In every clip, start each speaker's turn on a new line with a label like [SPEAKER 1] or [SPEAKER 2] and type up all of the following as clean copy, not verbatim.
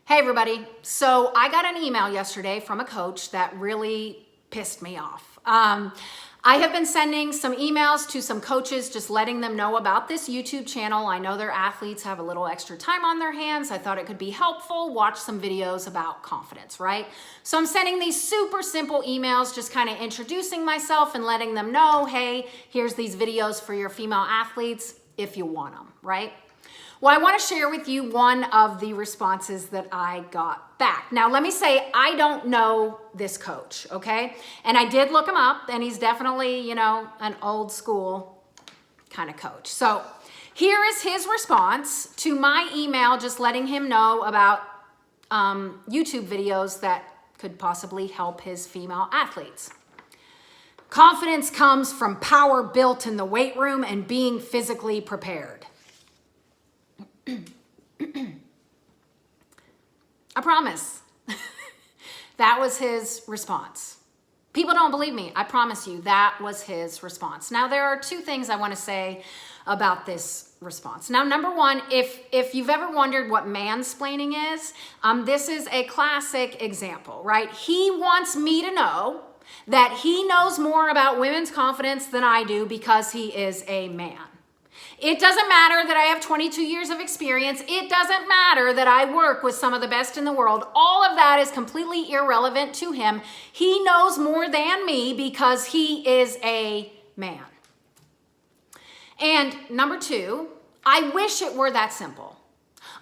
[SPEAKER 1] Hey everybody. So I got an email yesterday from a coach that really pissed me off. I have been sending some emails to some coaches just letting them know about this YouTube channel. I know their athletes have a little extra time on their hands. I thought it could be helpful. Watch some videos about confidence, right? So I'm sending these super simple emails just kind of introducing myself and letting them know, hey, here's these videos for your female athletes if you want them, right? Well, I want to share with you one of the responses that I got back. Now, let me say, I don't know this coach, okay? And I did look him up, and he's definitely, an old school kind of coach. So here is his response to my email, just letting him know about YouTube videos that could possibly help his female athletes. Confidence comes from power built in the weight room and being physically prepared. I promise. That was his response. People don't believe me. I promise you that was his response. Now, there are two things I want to say about this response. Now, number one, if you've ever wondered what mansplaining is, this is a classic example, right? He wants me to know that he knows more about women's confidence than I do because he is a man. It doesn't matter that I have 22 years of experience. It doesn't matter that I work with some of the best in the world. All of that is completely irrelevant to him. He knows more than me because he is a man. And number two, I wish it were that simple.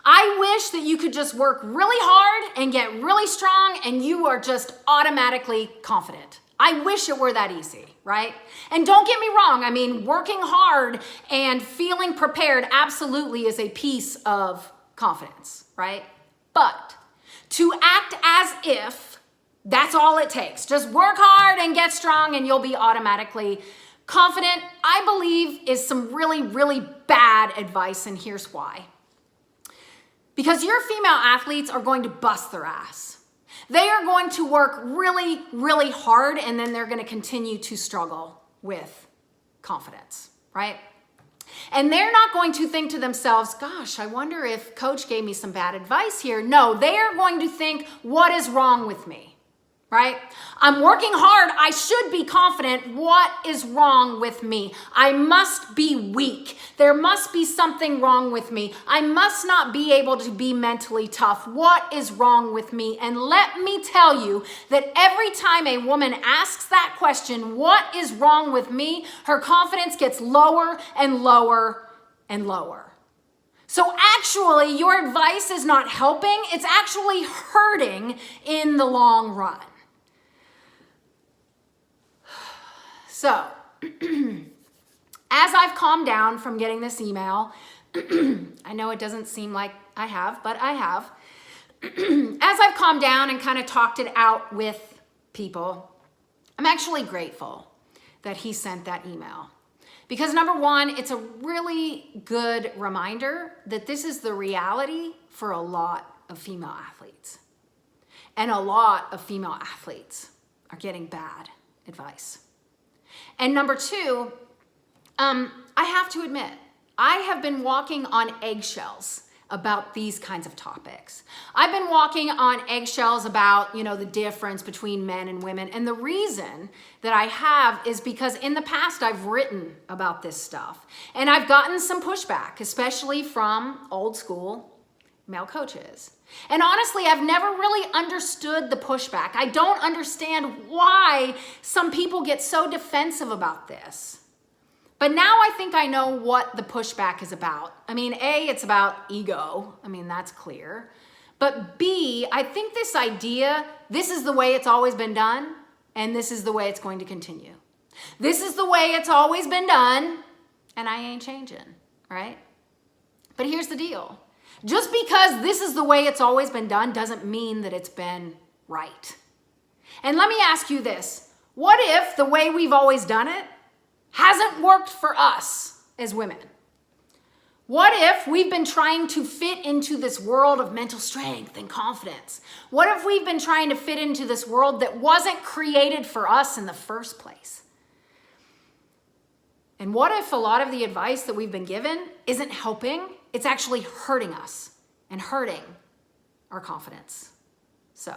[SPEAKER 1] I wish that you could just work really hard and get really strong and you are just automatically confident. I wish it were that easy, right? And don't get me wrong. I mean, working hard and feeling prepared absolutely is a piece of confidence, right? But to act as if that's all it takes, just work hard and get strong and you'll be automatically confident, I believe is some really, really bad advice, and here's why. Because your female athletes are going to bust their ass. They are going to work really, really hard, and then they're going to continue to struggle with confidence, right? And they're not going to think to themselves, gosh, I wonder if coach gave me some bad advice here. No, they are going to think, what is wrong with me? Right? I'm working hard. I should be confident. What is wrong with me? I must be weak. There must be something wrong with me. I must not be able to be mentally tough. What is wrong with me? And let me tell you that every time a woman asks that question, what is wrong with me? Her confidence gets lower and lower and lower. So actually, your advice is not helping. It's actually hurting in the long run. So, as I've calmed down from getting this email, I know it doesn't seem like I have, but I have. As I've calmed down and kind of talked it out with people, I'm actually grateful that he sent that email. Because number one, it's a really good reminder that this is the reality for a lot of female athletes. And a lot of female athletes are getting bad advice. And number two, I have to admit, I have been walking on eggshells about these kinds of topics. I've been walking on eggshells about, the difference between men and women. And the reason that I have is because in the past, I've written about this stuff. And I've gotten some pushback, especially from old school male coaches. And honestly, I've never really understood the pushback. I don't understand why some people get so defensive about this. But now I think I know what the pushback is about. I mean, A, it's about ego. I mean, that's clear. But B, I think this idea, this is the way it's always been done, and this is the way it's going to continue. This is the way it's always been done, and I ain't changing, right? But here's the deal. Just because this is the way it's always been done doesn't mean that it's been right. And let me ask you this. What if the way we've always done it hasn't worked for us as women? What if we've been trying to fit into this world of mental strength and confidence? What if we've been trying to fit into this world that wasn't created for us in the first place? And what if a lot of the advice that we've been given isn't helping? It's actually hurting us and hurting our confidence. So,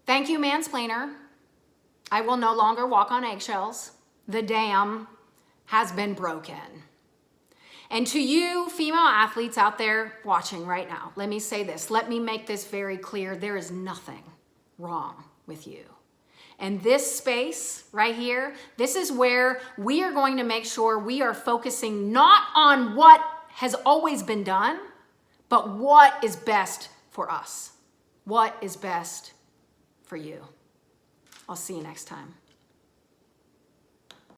[SPEAKER 1] thank you, Mansplainer. I will no longer walk on eggshells. The dam has been broken. And to you female athletes out there watching right now, let me say this. Let me make this very clear. There is nothing wrong with you. And this space right here, this is where we are going to make sure we are focusing not on what has always been done, but what is best for us. What is best for you. I'll see you next time.